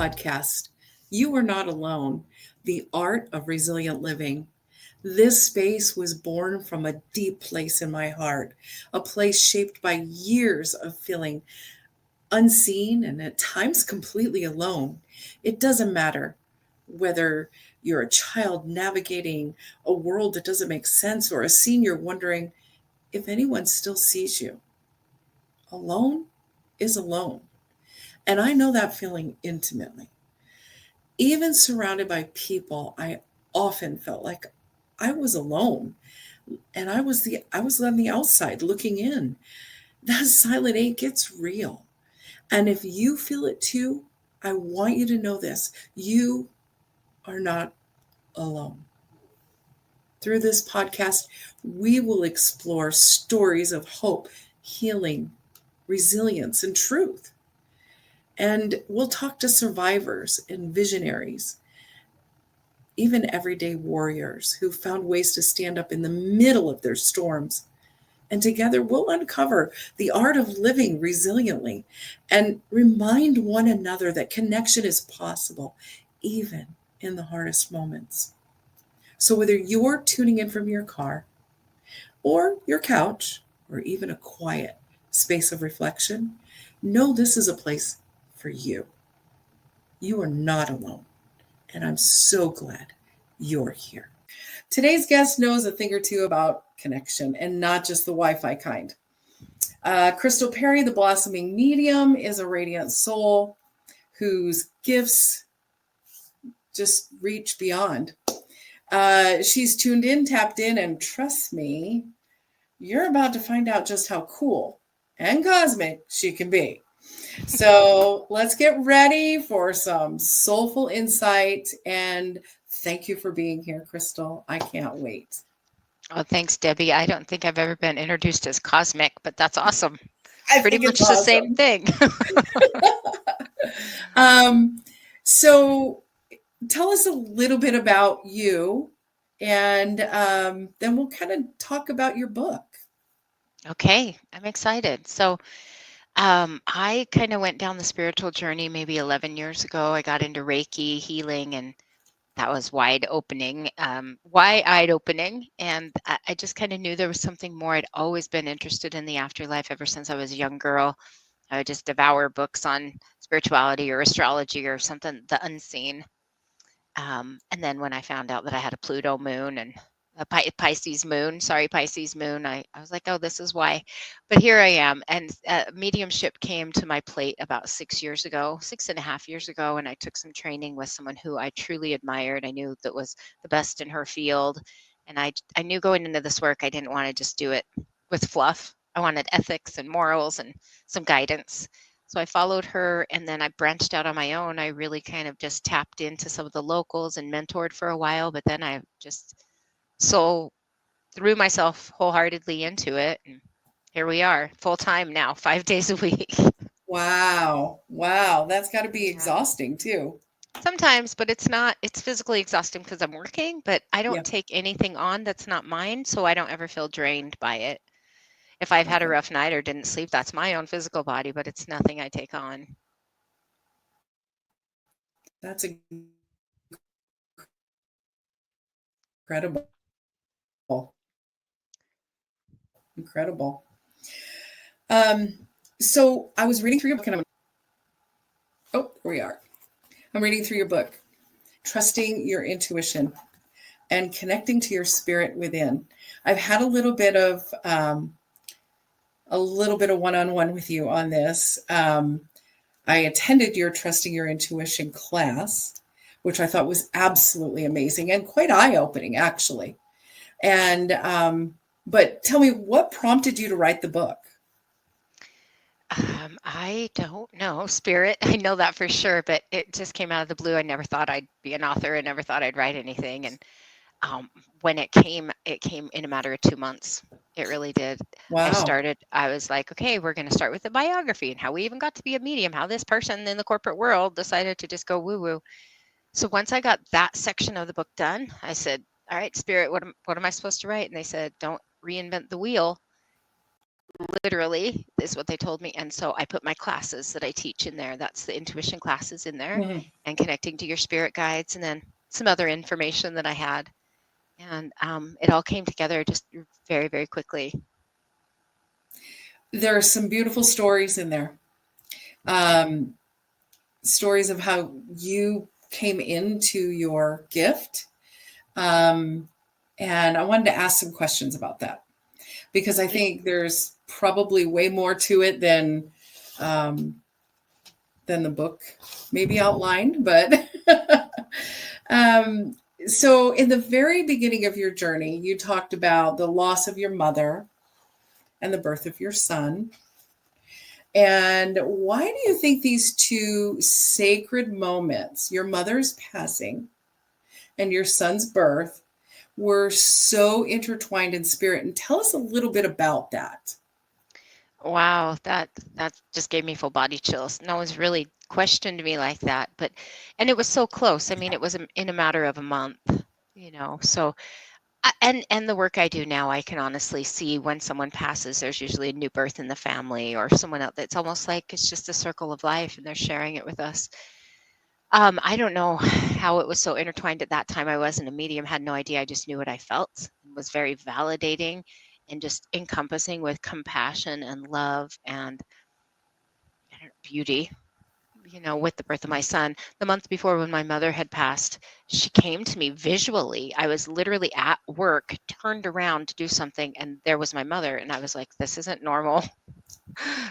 podcast, You Are Not Alone, The Art of Resilient Living. This space was born from a deep place in my heart, a place shaped by years of feeling unseen and at times completely alone. It doesn't matter whether you're a child navigating a world that doesn't make sense or a senior wondering if anyone still sees you. Alone is alone. And I know that feeling intimately. Even surrounded by people, I often felt like I was alone. And I was on the outside looking in. That silent ache gets real. And if you feel it too, I want you to know this. You are not alone. Through this podcast, we will explore stories of hope, healing, resilience, and truth. And we'll talk to survivors and visionaries, even everyday warriors who found ways to stand up in the middle of their storms. And together we'll uncover the art of living resiliently and remind one another that connection is possible, even in the hardest moments. So whether you're tuning in from your car or your couch or even a quiet space of reflection, know this is a place for you. You are not alone, and I'm so glad you're here. Today's guest knows a thing or two about connection, and not just the Wi-Fi kind. Krystal Parry, the blossoming medium, is a radiant soul whose gifts just reach beyond. She's tuned in, tapped in, and trust me, you're about to find out just how cool and cosmic she can be. So let's get ready for some soulful insight. And thank you for being here, Krystal. I can't wait. Oh, thanks, Debbie. I don't think I've ever been introduced as cosmic, but that's awesome. Pretty much the same thing. So tell us a little bit about you, and then we'll kind of talk about your book. Okay, I'm excited. So I kind of went down the spiritual journey maybe 11 years ago. I got into Reiki healing, and that was wide-eyed opening. And I just kind of knew there was something more. I'd always been interested in the afterlife ever since I was a young girl. I would just devour books on spirituality or astrology or something, the unseen. And then when I found out that I had a Pluto moon and a Pisces moon, I was like, oh, this is why. But here I am. And mediumship came to my plate about 6.5 years ago. And I took some training with someone who I truly admired. I knew that was the best in her field. And I knew going into this work, I didn't want to just do it with fluff. I wanted ethics and morals and some guidance. So I followed her, and then I branched out on my own. I really kind of just tapped into some of the locals and mentored for a while, but then I just threw myself wholeheartedly into it. And here we are, full time now, 5 days a week. Wow. That's got to be exhausting too. Sometimes, but it's not. It's physically exhausting because I'm working, but I don't take anything on that's not mine, so I don't ever feel drained by it. If I've had a rough night or didn't sleep, that's my own physical body, but it's nothing I take on. That's incredible. Incredible. So I was reading through your book, and here we are. I'm reading through your book, Trusting Your Intuition and Connecting to Your Spirit Within. I've had a little bit of one-on-one with you on this. I attended your Trusting Your Intuition class, which I thought was absolutely amazing and quite eye-opening, actually. And but tell me, what prompted you to write the book? I don't know, Spirit. I know that for sure, but it just came out of the blue. I never thought I'd be an author. I never thought I'd write anything. And when it came in a matter of 2 months. It really did. Wow. I was like, okay, we're going to start with the biography and how we even got to be a medium, how this person in the corporate world decided to just go woo-woo. So once I got that section of the book done, I said, all right, Spirit, what am I supposed to write? And they said, don't reinvent the wheel. literally is what they told me. And so I put my classes that I teach in there. That's the intuition classes in there, Mhm. and connecting to your spirit guides, and then some other information that I had. And it all came together just very, very quickly. There are some beautiful stories in there. Um, Stories of how you came into your gift. Um, and I wanted to ask some questions about that because I think there's probably way more to it um, than the book maybe outlined. But um, so, in the very beginning of your journey, you talked about the loss of your mother and the birth of your son. And why do you think these two sacred moments, your mother's passing and your son's birth, were so intertwined in spirit? And tell us a little bit about that. Wow, that just gave me full body chills. No one's really questioned me like that, but and it was so close. I mean, it was in a matter of a month, So and the work I do now, I can honestly see when someone passes, there's usually a new birth in the family or someone else. It's almost like it's just a circle of life, and they're sharing it with us. I don't know how it was so intertwined at that time. I wasn't a medium, had no idea. I just knew what I felt. It was very validating and just encompassing with compassion and love and beauty. With the birth of my son, the month before when my mother had passed, she came to me visually. I was literally at work, turned around to do something, and there was my mother. And I was like, this isn't normal.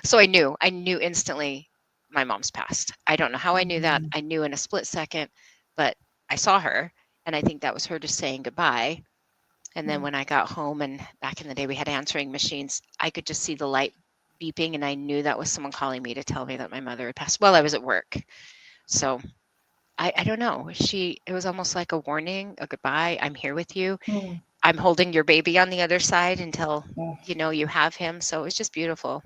So I knew instantly my mom's passed. I don't know how I knew that. Mhm. I knew in a split second, but I saw her. And I think that was her just saying goodbye. And then when I got home, and back in the day we had answering machines, I could just see the light beeping, and I knew that was someone calling me to tell me that my mother had passed while I was at work. So I don't know. It was almost like a warning, a goodbye. I'm here with you. Mhm. I'm holding your baby on the other side until Oh, you have him. So it was just beautiful.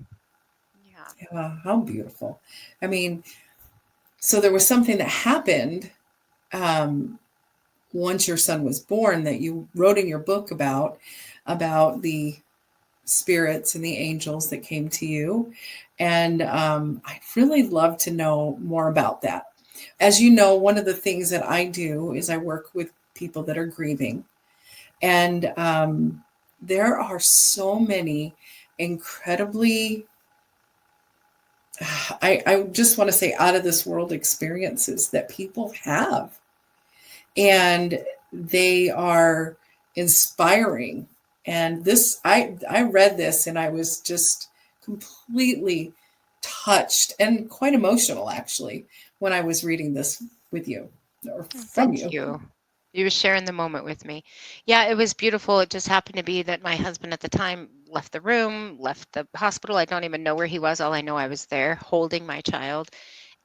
Yeah. yeah, how beautiful. I mean, so there was something that happened um, once your son was born that you wrote in your book about the spirits and the angels that came to you. And I'd really love to know more about that. As you know, one of the things that I do is I work with people that are grieving. And there are so many incredibly, I just want to say, out of this world experiences that people have. And they are inspiring. And I read this and I was just completely touched and quite emotional actually when I was reading this with you or Oh, from thank you. you. You were sharing the moment with me. Yeah, it was beautiful. It just happened to be that my husband at the time left the room, left the hospital. I don't even know where he was. All I know, I was there holding my child,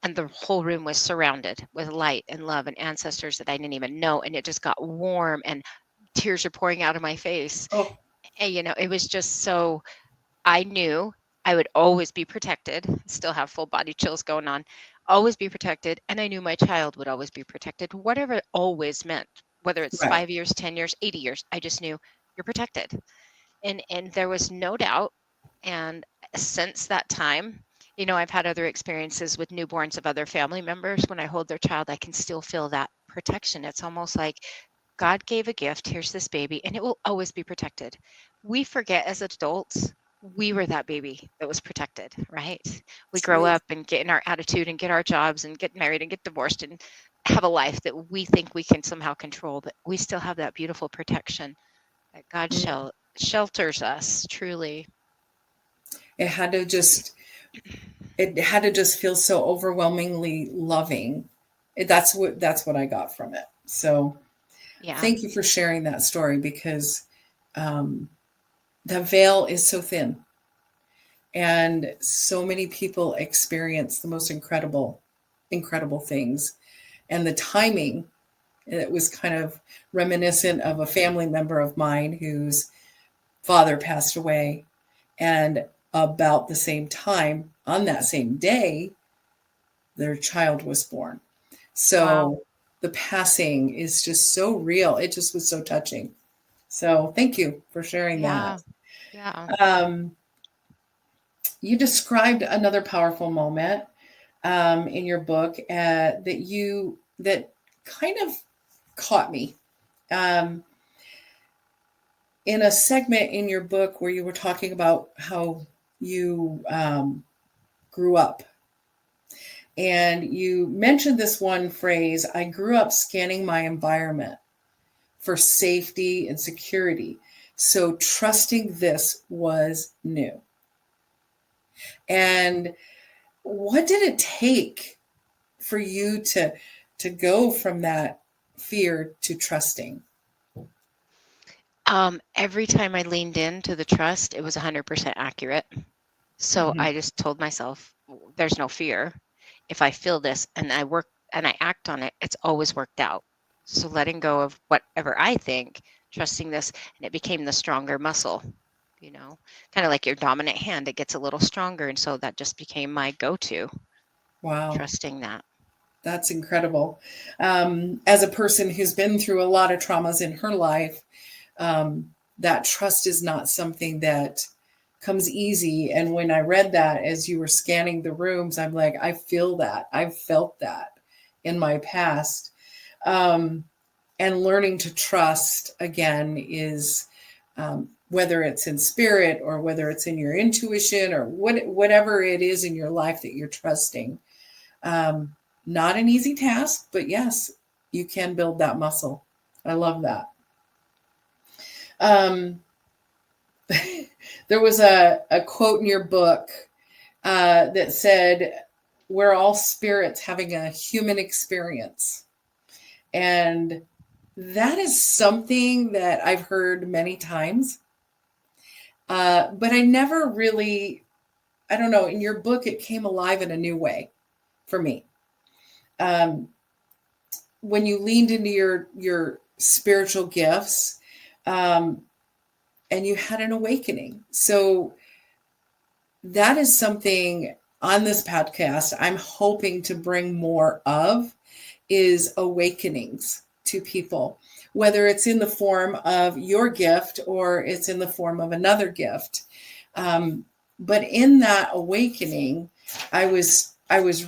and the whole room was surrounded with light and love and ancestors that I didn't even know. And it just got warm, and tears are pouring out of my face. Oh, And, it was just so I knew I would always be protected, still have full body chills going on, always be protected. And I knew my child would always be protected, whatever always meant, whether it's right. 5 years, 10 years, 80 years. I just knew you're protected. And there was no doubt. And since that time, I've had other experiences with newborns of other family members. When I hold their child, I can still feel that protection. It's almost like God gave a gift. Here's this baby, and it will always be protected. We forget as adults, we were that baby that was protected, right? We grow Right. up and get in our attitude and get our jobs and get married and get divorced and have a life that we think we can somehow control, but we still have that beautiful protection that God Mm. shelters us truly. It had to just it had to just feel so overwhelmingly loving. That's what I got from it. So Yeah. thank you for sharing that story because um, the veil is so thin and so many people experience the most incredible things, and the timing, it was kind of reminiscent of a family member of mine whose father passed away, and about the same time on that same day their child was born. Wow. So the passing is just so real. It just was so touching. So thank you for sharing that. Yeah. Yeah. um, you described another powerful moment in your book that kind of caught me. In a segment in your book where you were talking about how you grew up. And you mentioned this one phrase, I grew up scanning my environment for safety and security. So trusting this was new. And what did it take for you to go from that fear to trusting? Every time I leaned into the trust, it was 100% accurate. So Mm-hmm. I just told myself, there's no fear. If I feel this and I work and I act on it, it's always worked out. So letting go of whatever I think, trusting this, and it became the stronger muscle, kind of like your dominant hand, it gets a little stronger. And so that just became my go-to, Wow. trusting that. That's incredible. As a person who's been through a lot of traumas in her life, that trust is not something that comes easy. And when I read that as you were scanning the rooms, I'm like, I feel that. I've felt that in my past. And learning to trust again is whether it's in spirit or whether it's in your intuition or whatever it is in your life that you're trusting. Not an easy task, but yes, you can build that muscle. I love that. There was a quote in your book that said, we're all spirits having a human experience. And that is something that I've heard many times. But I never really, I don't know, in your book, it came alive in a new way for me. When you leaned into your spiritual gifts, and you had an awakening. So that is something on this podcast I'm hoping to bring more of, is awakenings to people, whether it's in the form of your gift or it's in the form of another gift. But in that awakening, I was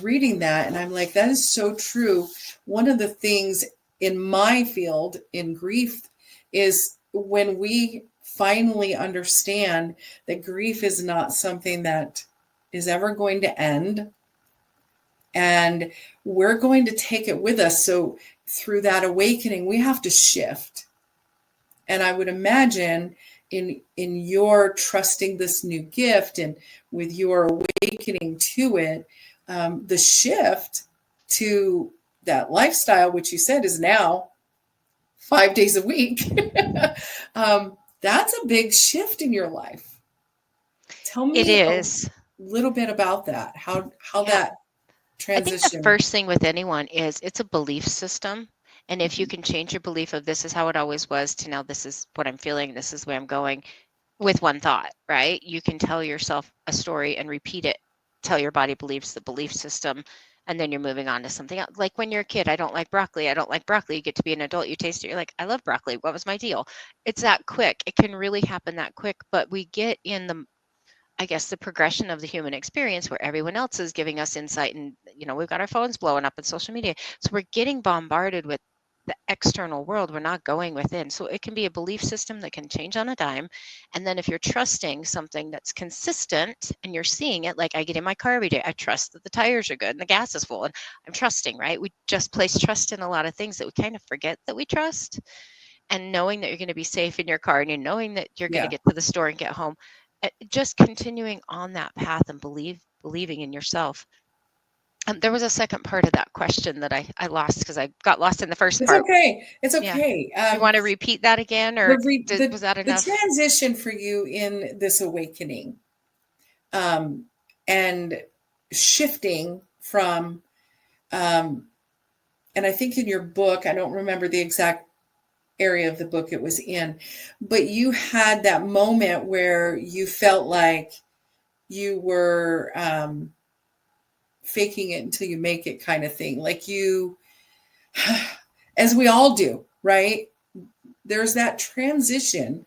reading that and I'm like, that is so true. One of the things in my field in grief is when we finally understand that grief is not something that is ever going to end, and we're going to take it with us. So through that awakening, we have to shift. And I would imagine in your trusting this new gift and with your awakening to it, the shift to that lifestyle, which you said is now 5 days a week, that's a big shift in your life. Tell It me a is. little bit about that, how Yeah. that I think the transition. first thing with anyone is it's a belief system. And if you can change your belief of this is how it always was to now this is what I'm feeling, this is where I'm going with one thought, right? You can tell yourself a story and repeat it till your body believes the belief system. And then you're moving on to something else. Like when you're a kid, I don't like broccoli. I don't like broccoli. You get to be an adult, you taste it. You're like, I love broccoli. What was my deal? It's that quick. It can really happen that quick. But we get in I guess the progression of the human experience where everyone else is giving us insight and we've got our phones blowing up in social media. So we're getting bombarded with the external world. We're not going within. So it can be a belief system that can change on a dime. And then if you're trusting something that's consistent and you're seeing it, like I get in my car every day, I trust that the tires are good and the gas is full and I'm trusting, right? We just place trust in a lot of things that we kind of forget that we trust. And knowing that you're going to be safe in your car and knowing that you're going to Yeah. get to the store and get home, just continuing on that path and believing in yourself. There was a second part of that question that I lost because I got lost in the first It's part. okay. It's Yeah. okay. You want to repeat that again, or was that The enough? transition for you in this awakening, and shifting from, and I think in your book, I don't remember the exact area of the book it was in, but you had that moment where you felt like you were faking it until you make it kind of thing. Like you, as we all do, right? There's that transition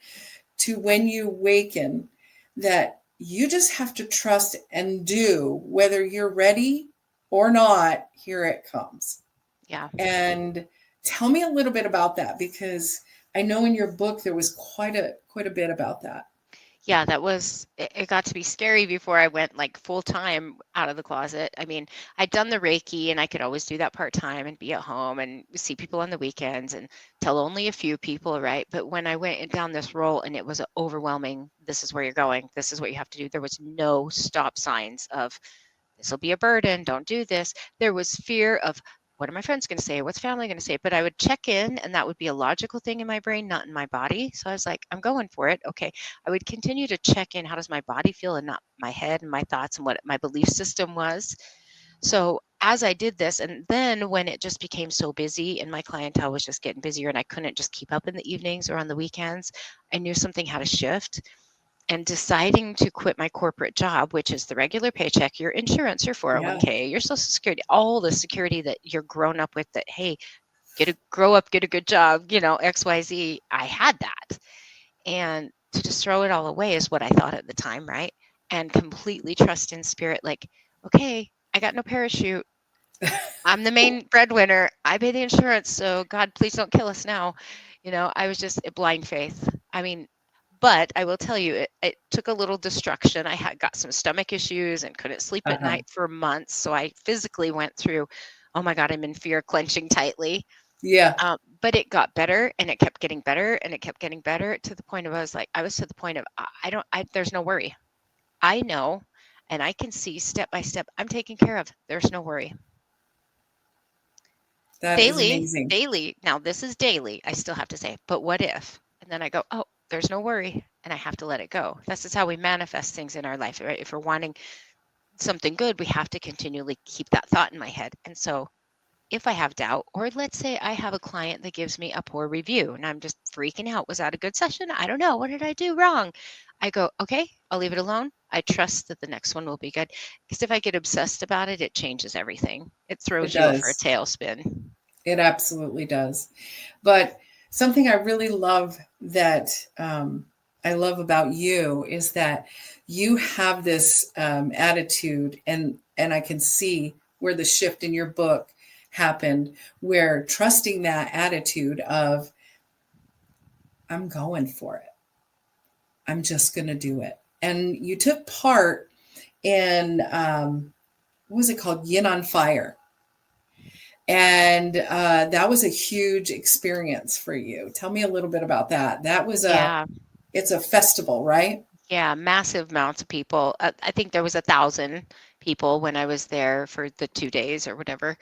to when you awaken that you just have to trust and do, whether you're ready or not, here it comes. Yeah. And tell me a little bit about that, because I know in your book there was quite a bit about that. Yeah, it got to be scary before I went like full time out of the closet. I mean, I'd done the Reiki and I could always do that part time and be at home and see people on the weekends and tell only a few people, right? But when I went down this role and it was overwhelming, this is where you're going, this is what you have to do. There was no stop signs of this will be a burden, don't do this. There was fear of what are my friends going to say? What's family going to say? But I would check in and that would be a logical thing in my brain, not in my body. So I was like, I'm going for it. Okay. I would continue to check in. How does my body feel and not my head and my thoughts and what my belief system was. So as I did this, and then when it just became so busy and my clientele was just getting busier and I couldn't just keep up in the evenings or on the weekends, I knew something had to shift. And deciding to quit my corporate job, which is the regular paycheck, your insurance, your Yeah. 401k, your social security, all the security that you're grown up with, that, hey, grow up, get a good job, XYZ. I had that. And to just throw it all away is what I thought at the time, right? And completely trust in spirit, like, okay, I got no parachute. I'm the main breadwinner. I pay the insurance. So God, please don't kill us now. I was just a blind faith. I mean, but I will tell you, it took a little destruction. I had got some stomach issues and couldn't sleep at Uh-huh. night for months. So I physically went through, oh my God, I'm in fear, clenching tightly. Yeah. But it got better and it kept getting better and it kept getting better to the point of, I was to the point of, there's no worry. I know, and I can see step by step, I'm taken care of. There's no worry. That is amazing. Daily. Now this is daily. I still have to say, but what if? And then I go, oh, there's no worry. And I have to let it go. That's just how we manifest things in our life, right? If we're wanting something good, we have to continually keep that thought in my head. And so if I have doubt, or let's say I have a client that gives me a poor review and I'm just freaking out. Was that a good session? I don't know. What did I do wrong? I go, okay, I'll leave it alone. I trust that the next one will be good. Because if I get obsessed about it, it changes everything. It It throws you for a does. tailspin. It absolutely does. But something I really love that I love about you is that you have this attitude, and I can see where the shift in your book happened, where trusting that attitude of I'm going for it. I'm just going to do it. And you took part in what was it called? Yin on Fire. And that was a huge experience for you. Tell me a little bit about that. Yeah. It's a festival, right? Yeah, massive amounts of people. I think there was 1,000 people when I was there for the 2 days or whatever.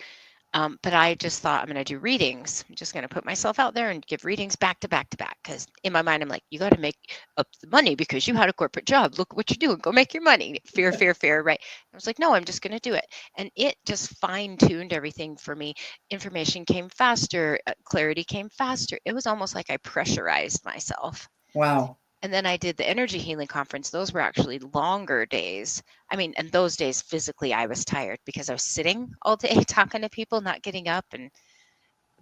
But I just thought I'm going to do readings. I'm just going to put myself out there and give readings back to back to back. Because in my mind, I'm like, you got to make up the money because you had a corporate job. Look what you're doing. Go make your money. Fear, fear, fear. Right. I was like, no, I'm just going to do it. And it just fine tuned everything for me. Information came faster. Clarity came faster. It was almost like I pressurized myself. Wow. And then I did the energy healing conference. Those were actually longer days. I mean, and those days physically I was tired because I was sitting all day talking to people, not getting up.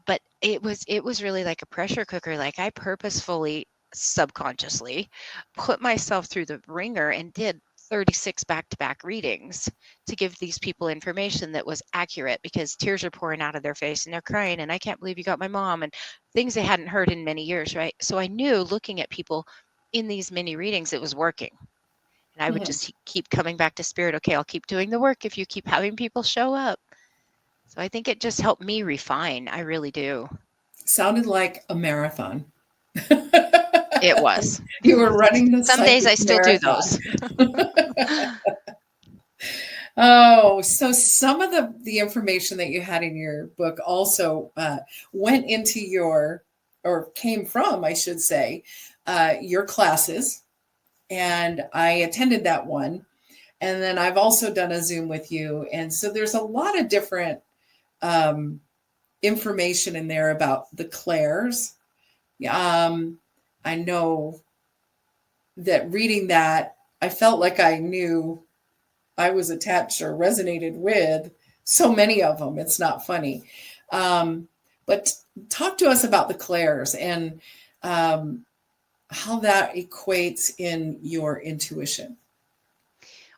But it was really like a pressure cooker. Like I purposefully, subconsciously put myself through the ringer and did 36 back-to-back readings to give these people information that was accurate, because tears are pouring out of their face and they're crying and I can't believe you got my mom, and things they hadn't heard in many years, right? So I knew, looking at people in these mini readings, it was working. And I would Mhm. just keep coming back to spirit. Okay, I'll keep doing the work if you keep having people show up. So I think it just helped me refine. I really do. Sounded like a marathon. It was. You were running the Some days psychic I still do marathon. those. Oh, so some of the information that you had in your book also went into or came from, I should say, your classes. And I attended that one. And then I've also done a Zoom with you. And so there's a lot of different um, information in there about the clairs. Um, I know that reading that, I felt like I knew I was attached or resonated with so many of them. It's not funny. But talk to us about the clairs and um, how that equates in your intuition.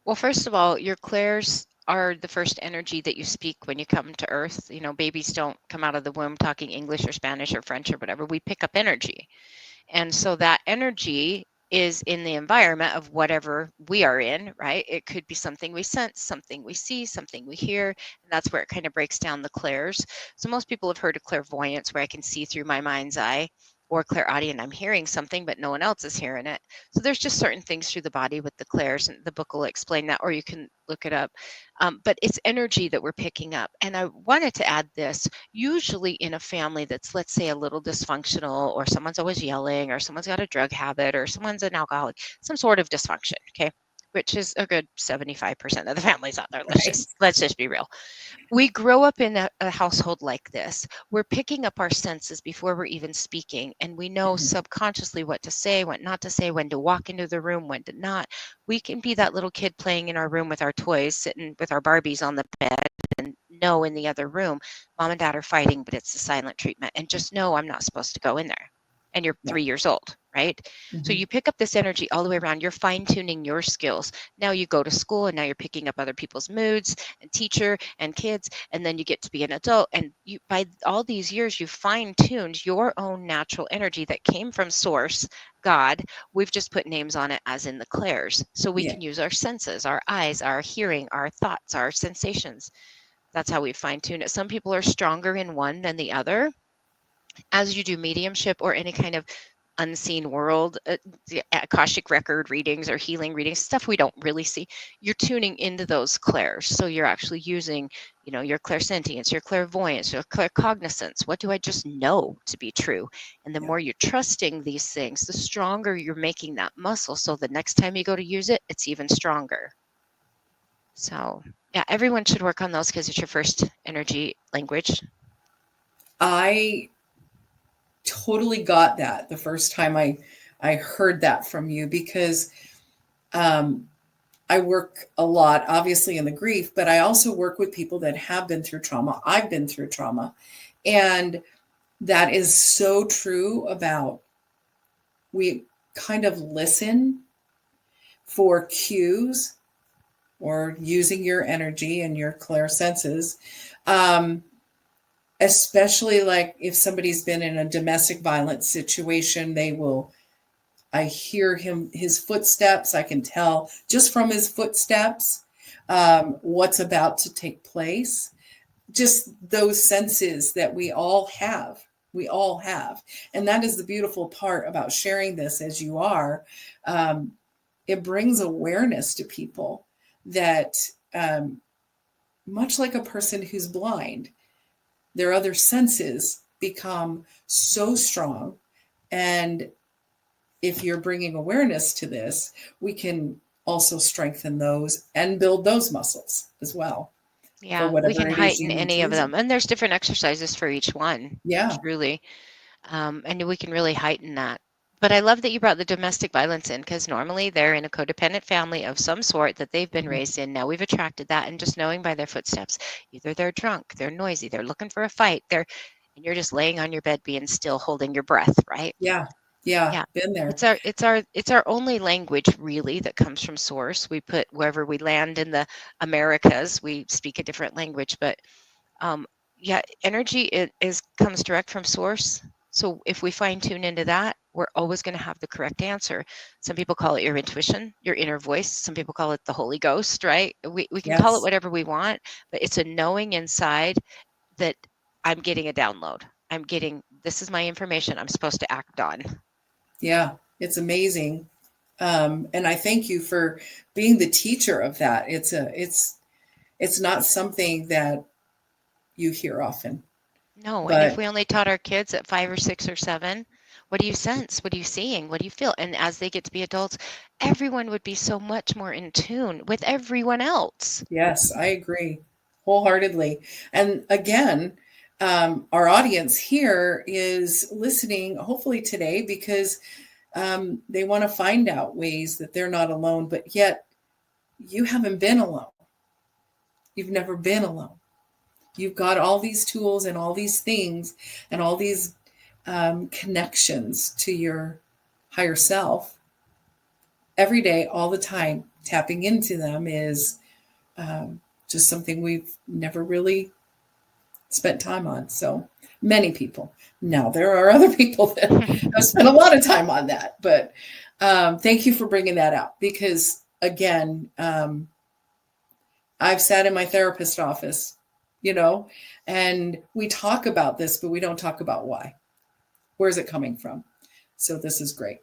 Well, first of all, your clairs are the first energy that you speak when you come to Earth. Babies don't come out of the womb talking English or Spanish or French or whatever. We pick up energy. And so that energy is in the environment of whatever we are in, right? It could be something we sense, something we see, something we hear. And that's where it kind of breaks down the clairs. So most people have heard of clairvoyance, where I can see through my mind's eye, or clairaudient, I'm hearing something, but no one else is hearing it. So there's just certain things through the body with the clairs, and the book will explain that, or you can look it up. But it's energy that we're picking up. And I wanted to add this: usually in a family that's, let's say, a little dysfunctional, or someone's always yelling, or someone's got a drug habit, or someone's an alcoholic, some sort of dysfunction, okay, which is a good 75% of the families out there. Right. Let's just be real. We grow up in a household like this. We're picking up our senses before we're even speaking, and we know subconsciously what to say, what not to say, when to walk into the room, when to not. We can be that little kid playing in our room with our toys, sitting with our Barbies on the bed, and know in the other room mom and dad are fighting, but it's the silent treatment, and just know I'm not supposed to go in there. And you're Yeah. 3 years old, right? So you pick up this energy all the way around. You're fine-tuning your skills. Now you go to school, and now you're picking up other people's moods, and teacher and kids, and then you get to be an adult, and you, by all these years, you fine-tuned your own natural energy that came from source, God. We've just put names on it, as in the clairs, so we can use our senses, our eyes, our hearing, our thoughts, our sensations. That's how we fine-tune it. Some people are stronger in one than the other. As you do mediumship or any kind of unseen world, the Akashic record readings or healing readings, stuff we don't really see, you're tuning into those clairs. So you're actually using, your clairsentience, your clairvoyance, your claircognizance. What do I just know to be true? And the more you're trusting these things, the stronger you're making that muscle. So the next time you go to use it, it's even stronger. So yeah, everyone should work on those because it's your first energy language. I totally got that the first time I heard that from you, because I work a lot, obviously, in the grief, but I also work with people that have been through trauma. I've been through trauma. And that is so true about, we kind of listen for cues, or using your energy and your clairsenses. Especially like if somebody's been in a domestic violence situation, I hear his footsteps. I can tell just from his footsteps what's about to take place. Just those senses that we all have. We all have. And that is the beautiful part about sharing this as you are. It brings awareness to people that, much like a person who's blind, their other senses become so strong. And if you're bringing awareness to this, we can also strengthen those and build those muscles as well. Yeah, we can heighten any of them. And there's different exercises for each one. Yeah. Truly. And we can really heighten that. But I love that you brought the domestic violence in, because normally they're in a codependent family of some sort that they've been raised in. Now we've attracted that, and just knowing by their footsteps, either they're drunk, they're noisy, they're looking for a fight, and you're just laying on your bed being still, holding your breath, right? Yeah. Been there. It's our only language, really, that comes from source. We put, wherever we land in the Americas, we speak a different language, but energy comes direct from source. So if we fine tune into that, we're always going to have the correct answer. Some people call it your intuition, your inner voice. Some people call it the Holy Ghost, right? We can call it whatever we want, but it's a knowing inside that I'm getting a download. This is my information I'm supposed to act on. Yeah, it's amazing. And I thank you for being the teacher of that. It's not something that you hear often. No, and if we only taught our kids at 5 or 6 or 7, what do you sense? What are you seeing? What do you feel? And as they get to be adults, everyone would be so much more in tune with everyone else. Yes, I agree wholeheartedly. And again, our audience here is listening, hopefully today, because they want to find out ways that they're not alone, but yet you haven't been alone. You've never been alone. You've got all these tools and all these things and all these connections to your higher self every day, all the time, tapping into them is just something we've never really spent time on. So many people. Now, there are other people that have spent a lot of time on that. But thank you for bringing that out because, again, I've sat in my therapist office, and we talk about this, but we don't talk about why. Where's it coming from? So this is great.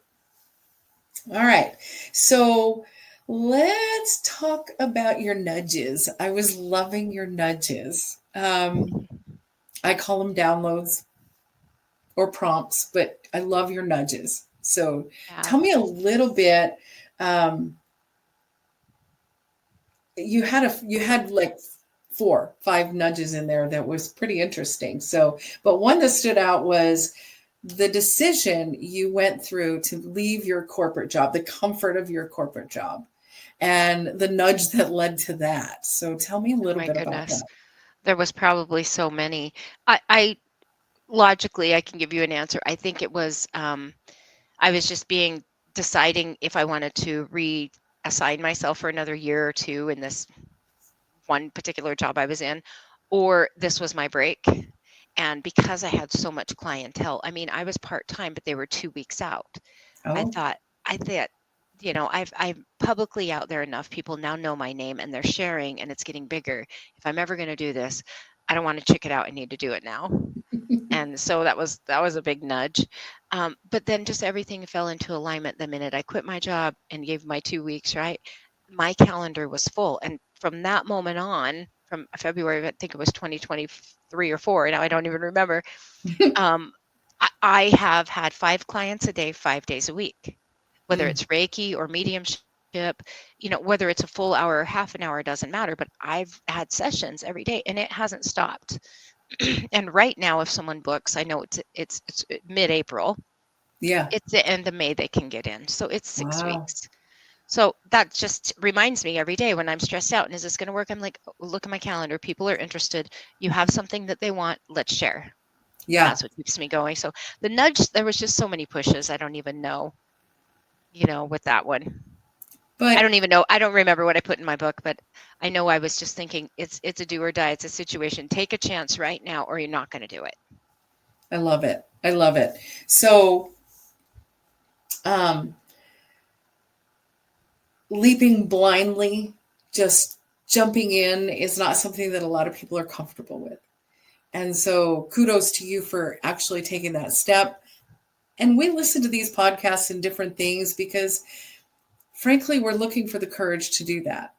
All right. So let's talk about your nudges. I was loving your nudges. I call them downloads or prompts, but I love your nudges. So tell me a little bit. You had like 4-5 nudges in there that was pretty interesting. So, but one that stood out was the decision you went through to leave your corporate job, the comfort of your corporate job, and the nudge that led to that. So tell me a little bit about that. There was probably so many. I logically, I can give you an answer. I think it was, I was just deciding if I wanted to reassign myself for another year or two in this one particular job I was in, or this was my break. And because I had so much clientele, I mean, I was part-time, but they were 2 weeks out. I Oh, thought, I'm publicly out there enough. People now know my name and they're sharing and it's getting bigger. If I'm ever going to do this, I don't want to check it out. I need to do it now. And so that was a big nudge. But then just everything fell into alignment the minute I quit my job and gave my 2 weeks, right? My calendar was full. And from that moment on, from February, I think it was 2023 or 4, now I don't even remember. I have had 5 clients a day, 5 days a week, whether it's Reiki or mediumship, whether it's a full hour or half an hour, doesn't matter, but I've had sessions every day and it hasn't stopped. And right now, if someone books, I know it's mid-April. yeah. It's the end of May they can get in. So it's 6 Wow. weeks. So that just reminds me every day when I'm stressed out and is this going to work? I'm like, look at my calendar. People are interested. You have something that they want. Let's share. Yeah. That's what keeps me going. So the nudge, there was just so many pushes. I don't even know, with that one. But I don't even know. I don't remember what I put in my book, but I know I was just thinking it's a do or die. It's a situation. Take a chance right now or you're not going to do it. I love it. I love it. So, leaping blindly, just jumping in is not something that a lot of people are comfortable with. And so kudos to you for actually taking that step. And we listen to these podcasts and different things because frankly, we're looking for the courage to do that.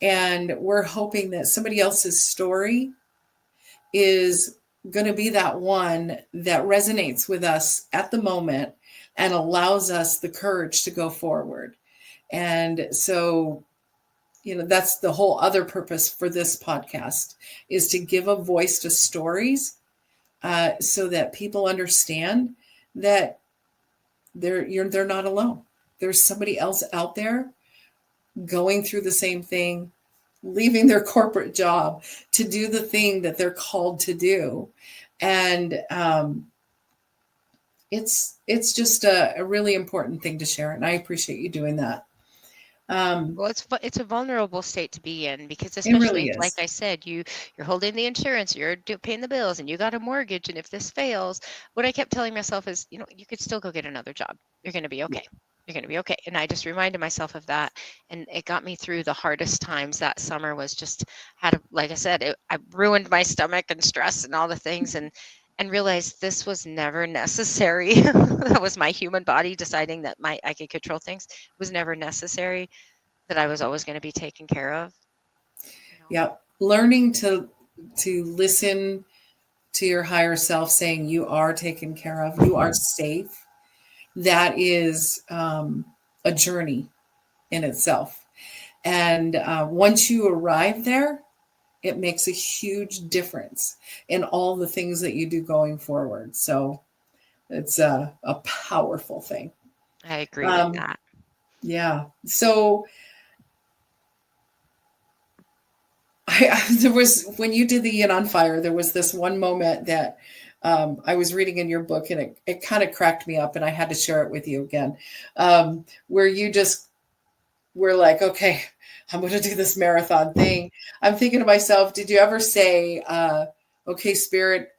And we're hoping that somebody else's story is going to be that one that resonates with us at the moment and allows us the courage to go forward. And so, that's the whole other purpose for this podcast is to give a voice to stories so that people understand that they're not alone. There's somebody else out there going through the same thing, leaving their corporate job to do the thing that they're called to do. And it's just a really important thing to share. And I appreciate you doing that. Well, it's a vulnerable state to be in because especially really like I said, you're holding the insurance, you're paying the bills, and you got a mortgage. And if this fails, what I kept telling myself is, you could still go get another job. You're going to be okay. You're going to be okay. And I just reminded myself of that, and it got me through the hardest times. That summer was just like I said, I ruined my stomach and stress and all the things, and realized this was never necessary. That was my human body deciding that I could control things. It was never necessary, that I was always going to be taken care of. Yeah. Learning to listen to your higher self saying you are taken care of, you are safe. That is a journey in itself. And once you arrive there, it makes a huge difference in all the things that you do going forward. So it's a powerful thing. I agree with that. Yeah. So there was, when you did the Yin on Fire, there was this one moment that I was reading in your book and it kind of cracked me up and I had to share it with you again, where you just we're like, okay, I'm going to do this marathon thing. I'm thinking to myself, did you ever say, okay, spirit,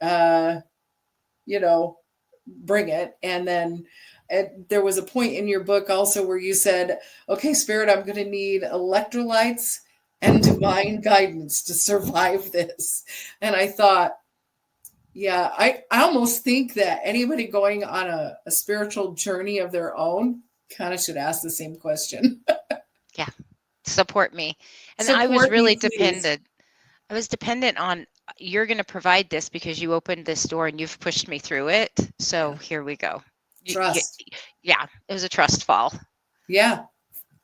you know, bring it? And then there was a point in your book also where you said, okay, spirit, I'm going to need electrolytes and divine guidance to survive this. And I thought, yeah, I almost think that anybody going on a spiritual journey of their own kind of should ask the same question. Yeah. Support me. And I was Support me, really please. dependent. I was dependent on, you're going to provide this because you opened this door and you've pushed me through it. So Yeah. here we go. Trust. Yeah, it was a trust fall. Yeah,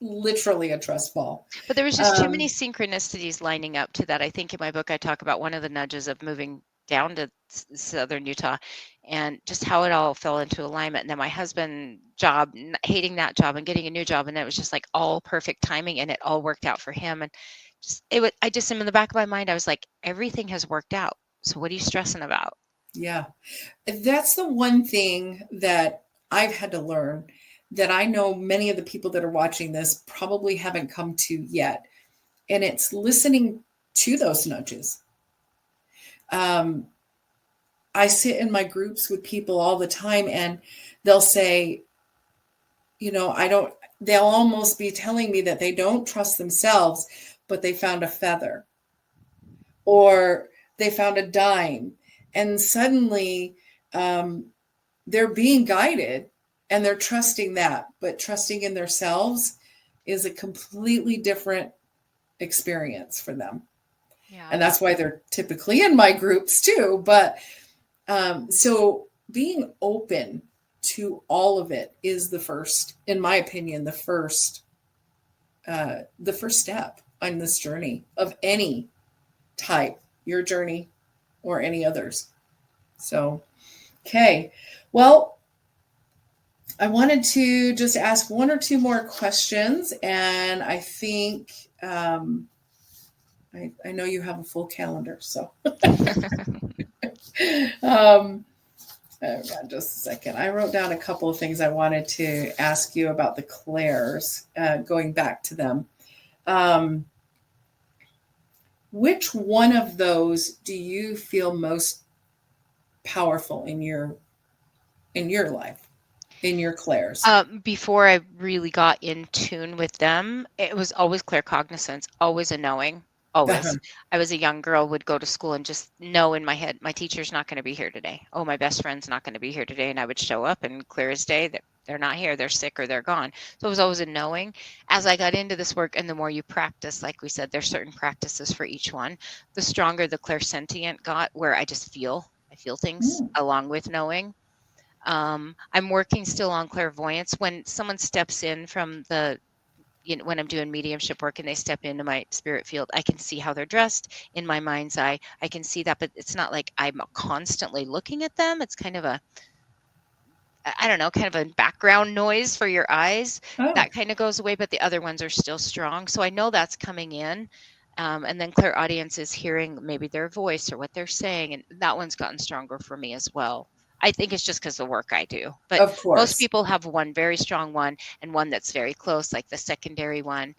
literally a trust fall. But there was just too many synchronicities lining up to that. I think in my book, I talk about one of the nudges of moving down to southern Utah and just how it all fell into alignment. And then my husband job, hating that job and getting a new job. And it was just like all perfect timing and it all worked out for him. And just, I just am in the back of my mind, I was like, everything has worked out. So what are you stressing about? Yeah. That's the one thing that I've had to learn that I know many of the people that are watching this probably haven't come to yet. And it's listening to those nudges. I sit in my groups with people all the time and they'll say, they'll almost be telling me that they don't trust themselves, but they found a feather or they found a dime. And suddenly they're being guided and they're trusting that, but trusting in themselves is a completely different experience for them. Yeah. And that's why they're typically in my groups too. But so being open to all of it is the first, in my opinion, the first step on this journey of any type, your journey or any others. So, okay. Well, I wanted to just ask one or two more questions, and I think I know you have a full calendar, so just a second. I wrote down a couple of things I wanted to ask you about the clairs, going back to them. Which one of those do you feel most powerful in your life, in your clairs? Before I really got in tune with them, it was always claircognizance, always a knowing, always. Uh-huh. I was a young girl, would go to school and just know in my head, my teacher's not going to be here today. Oh, my best friend's not going to be here today. And I would show up and clear as day that they're not here, they're sick or they're gone. So it was always a knowing. As I got into this work and the more you practice, like we said, there's certain practices for each one, the stronger the clairsentient got, where I feel things along with knowing. I'm working still on clairvoyance. When someone steps in from when I'm doing mediumship work and they step into my spirit field, I can see how they're dressed in my mind's eye. I can see that, but it's not like I'm constantly looking at them. It's kind of I don't know, kind of a background noise for your eyes. Oh. That kind of goes away, but the other ones are still strong. So I know that's coming in. And then clairaudience is hearing maybe their voice or what they're saying. And that one's gotten stronger for me as well. I think it's just because the work I do. But Of course. Most people have one very strong one and one that's very close, like the secondary one.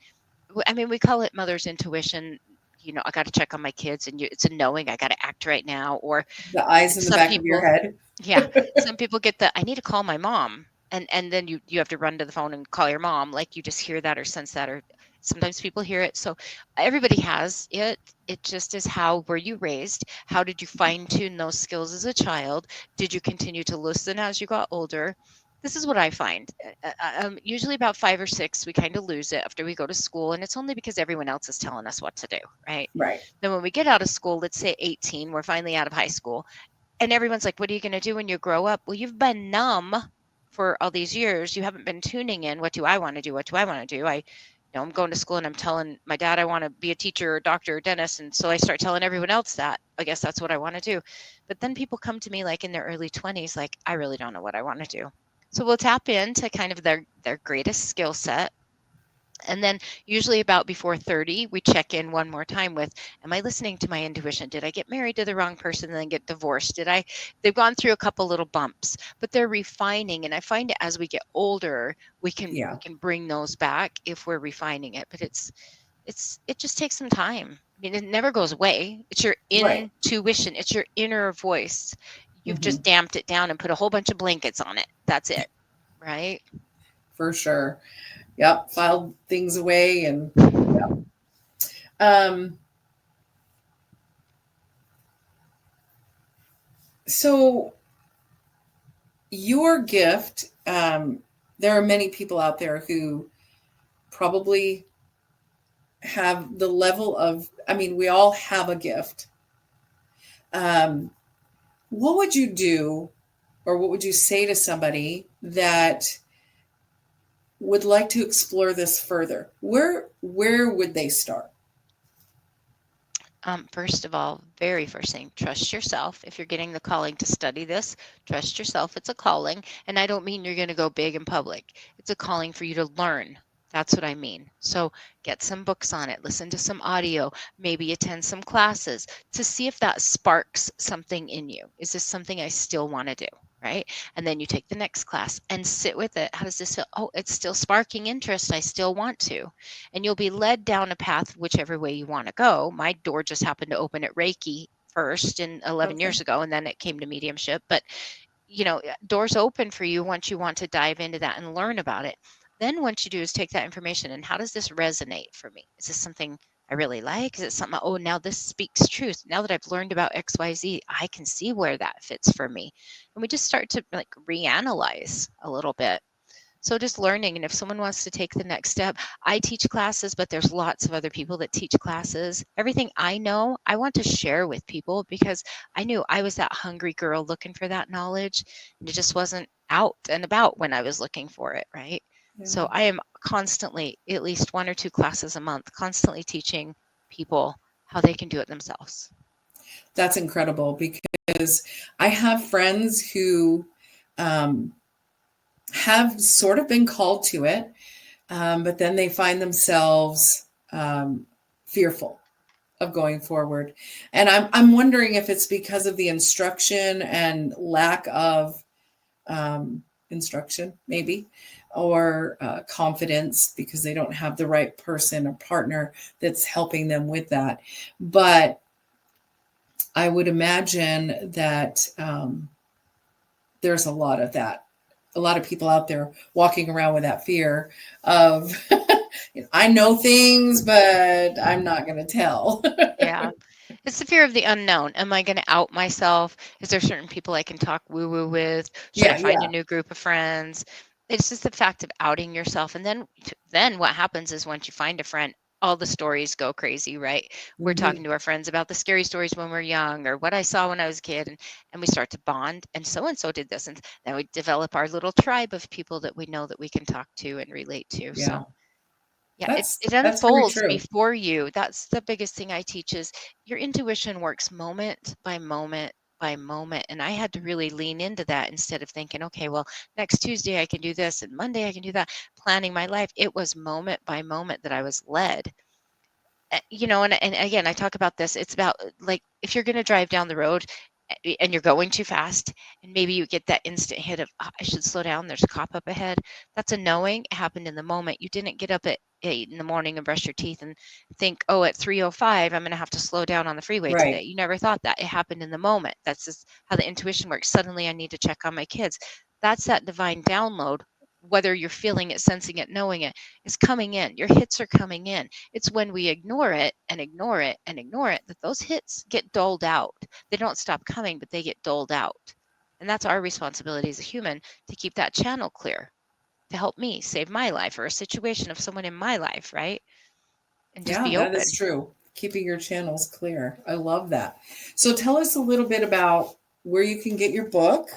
I mean, we call it mother's intuition. I got to check on my kids and it's a knowing I got to act right now. Or the eyes in the back of your head. Yeah. Some people get I need to call my mom. And then you have to run to the phone and call your mom. Like you just hear that or sense that, or sometimes people hear it. So everybody has it. It just is were you raised? How did you fine tune those skills as a child? Did you continue to listen as you got older? This is what I find. Usually about 5 or 6, we kind of lose it after we go to school. And it's only because everyone else is telling us what to do, right? Right. Then when we get out of school, let's say 18, we're finally out of high school. And everyone's like, what are you going to do when you grow up? Well, you've been numb for all these years. You haven't been tuning in. What do I want to do? What do I want to do? I'm going to school and I'm telling my dad I want to be a teacher or doctor or dentist. And so I start telling everyone else that. I guess that's what I want to do. But then people come to me like in their early 20s, like, I really don't know what I want to do. So we'll tap into kind of their greatest skill set And then usually about before 30, we check in one more time with, am I listening to my intuition? Did I get married to the wrong person and then get divorced? They've gone through a couple little bumps, but they're refining. And I find that as we get older, we Yeah. can bring those back if we're refining it. But it just takes some time. I mean, it never goes away. It's your Right. intuition. It's your inner voice. You've Hmm. just damped it down and put a whole bunch of blankets on it. That's it. Right? For sure. Yep. Filed things away and yeah. Um, so your gift, there are many people out there who probably have the level of, I mean, we all have a gift. Um, what would you do, or what would you say to somebody that would like to explore this further? Where would they start? First of all, very first thing, trust yourself. If you're getting the calling to study this, trust yourself. It's a calling. And I don't mean you're going to go big in public. It's a calling for you to learn. That's what I mean. So get some books on it, listen to some audio, maybe attend some classes to see if that sparks something in you. Is this something I still want to do? Right. And then you take the next class and sit with it. How does this feel? Oh, it's still sparking interest. I still want to. And you'll be led down a path whichever way you want to go. My door just happened to open at Reiki first in 11 Okay. years ago, and then it came to mediumship. But doors open for you once you want to dive into that and learn about it. Then what you do is take that information and how does this resonate for me? Is this something I really like? Is it something, oh, now this speaks truth. Now that I've learned about XYZ, I can see where that fits for me. And we just start to like reanalyze a little bit. So just learning, and if someone wants to take the next step, I teach classes, but there's lots of other people that teach classes. Everything I know, I want to share with people because I knew I was that hungry girl looking for that knowledge, and it just wasn't out and about when I was looking for it, right? Yeah. So I am constantly, at least 1 or 2 classes a month, constantly teaching people how they can do it themselves. That's incredible because I have friends who um, have sort of been called to it, but then they find themselves fearful of going forward. And I'm wondering if it's because of the instruction and lack of instruction, maybe, or confidence because they don't have the right person or partner that's helping them with that. But I would imagine that there's a lot of that. A lot of people out there walking around with that fear of, I know things, but I'm not going to tell. Yeah. It's the fear of the unknown. Am I going to out myself? Is there certain people I can talk woo woo with? Should I Yeah, find yeah. a new group of friends? It's just the fact of outing yourself. And then what happens is once you find a friend, all the stories go crazy, right? We're Hmm. talking to our friends about the scary stories when we're young or what I saw when I was a kid. And we start to bond. And so did this. And then we develop our little tribe of people that we know that we can talk to and relate to. Yeah, So yeah, it that's very unfolds true. before you. That's the biggest thing I teach is your intuition works moment by moment by moment. And I had to really lean into that instead of thinking, okay, well, next Tuesday I can do this and Monday I can do that, planning my life. It was moment by moment that I was led. And again, I talk about this. It's about like if you're going to drive down the road and you're going too fast, and maybe you get that instant hit of, "Ah, I should slow down. There's a cop up ahead." That's a knowing. It happened in the moment. You didn't get up at 8 in the morning and brush your teeth and think, oh, at 3:05, I'm going to have to slow down on the freeway today. Right. You never thought that. It happened in the moment. That's just how the intuition works. Suddenly, I need to check on my kids. That's that divine download. Whether you're feeling it, sensing it, knowing it, is coming in. Your hits are coming in. It's when we ignore it and ignore it and ignore it that those hits get doled out. They don't stop coming, but they get doled out. And that's our responsibility as a human to keep that channel clear, to help me save my life or a situation of someone in my life, right? And just Yeah, be that is open. true. Keeping your channels clear. I love that. So tell us a little bit about where you can get your book.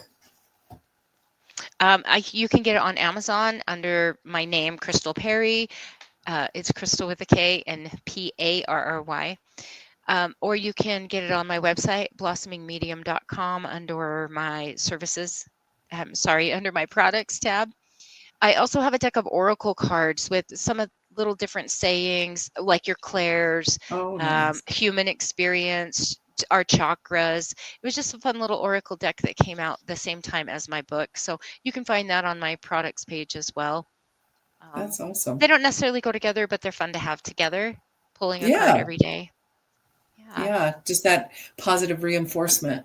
You can get it on Amazon under my name, Krystal Parry. It's Krystal with a K and Parry. Or you can get it on my website, blossomingmedium.com, under my services. Under my products tab. I also have a deck of oracle cards with some of little different sayings, like your clairs, Oh, nice. human experience, our chakras. It was just a fun little oracle deck that came out the same time as my book. So you can find that on my products page as well. That's awesome. They don't necessarily go together, but they're fun to have together, pulling a card Yeah. every day. Yeah. Yeah. Just that positive reinforcement.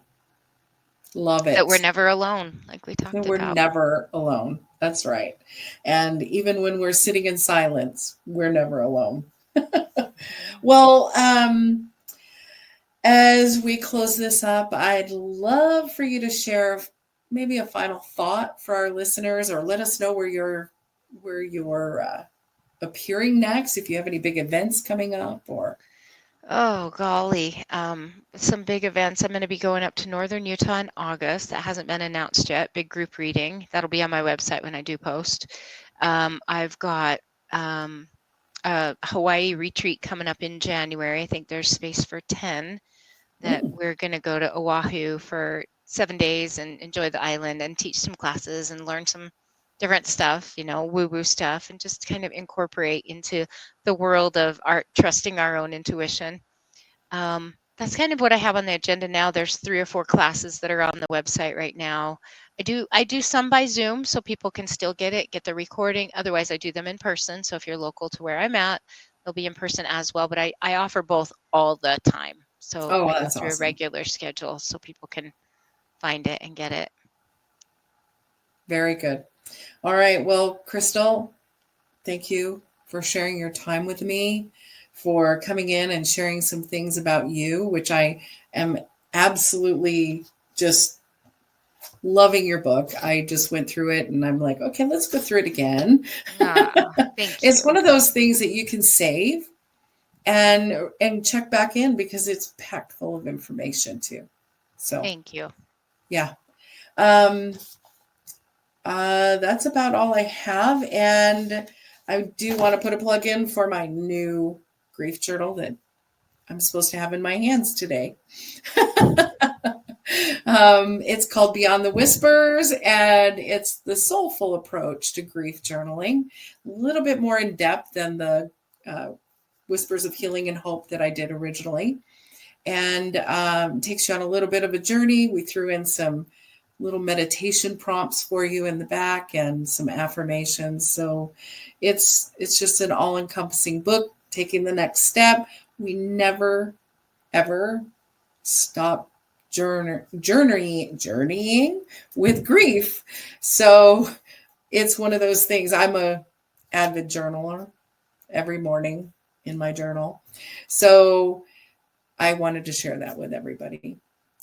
Love That we're it. never alone, like we talked We're about. never alone. That's right. And even when we're sitting in silence, we're never alone. Well, as we close this up, I'd love for you to share maybe a final thought for our listeners, or let us know where you're appearing next, if you have any big events coming up, or Oh, golly. Some big events. I'm going to be going up to Northern Utah in August. That hasn't been announced yet. Big group reading. That'll be on my website when I do post. I've got a Hawaii retreat coming up in January. I think there's space for 10 that we're going to go to Oahu for 7 days and enjoy the island and teach some classes and learn some different stuff, woo-woo stuff, and just kind of incorporate into the world of art, trusting our own intuition. That's kind of what I have on the agenda now. There's 3 or 4 classes that are on the website right now. I do some by Zoom so people can still get the recording. Otherwise, I do them in person. So if you're local to where I'm at, they'll be in person as well. But I offer both all the time. So I go that's through a awesome. regular schedule so people can find it and get it. Very good. All right. Well, Krystal, thank you for sharing your time with me, for coming in and sharing some things about you, which I am absolutely just loving your book. I just went through it and I'm like, okay, let's go through it again. Thank It's you. one of those things that you can save and check back in, because it's packed full of information too. So Thank you. yeah. That's about all I have. And I do want to put a plug in for my new grief journal that I'm supposed to have in my hands today. It's called Beyond the Whispers, and it's the soulful approach to grief journaling, a little bit more in depth than the Whispers of Healing and Hope that I did originally, and takes you on a little bit of a journey. We threw in some little meditation prompts for you in the back and some affirmations. So it's just an all-encompassing book, taking the next step. We never, ever stop journeying with grief. So it's one of those things. I'm a avid journaler every morning in my journal. So I wanted to share that with everybody.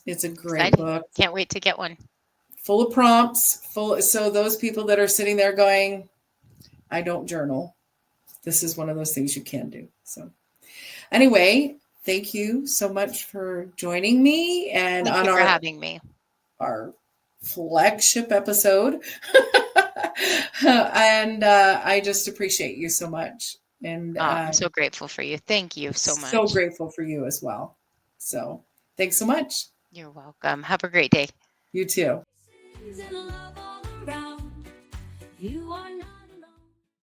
It's a great book. Can't wait to get one. Full of prompts, so those people that are sitting there going, I don't journal, this is one of those things you can do. So anyway, thank you so much for joining me and Thank you for having me. Our flagship episode. And I just appreciate you so much. And I'm so grateful for you. Thank you so much. So grateful for you as well. So thanks so much. You're welcome. Have a great day. You too. You are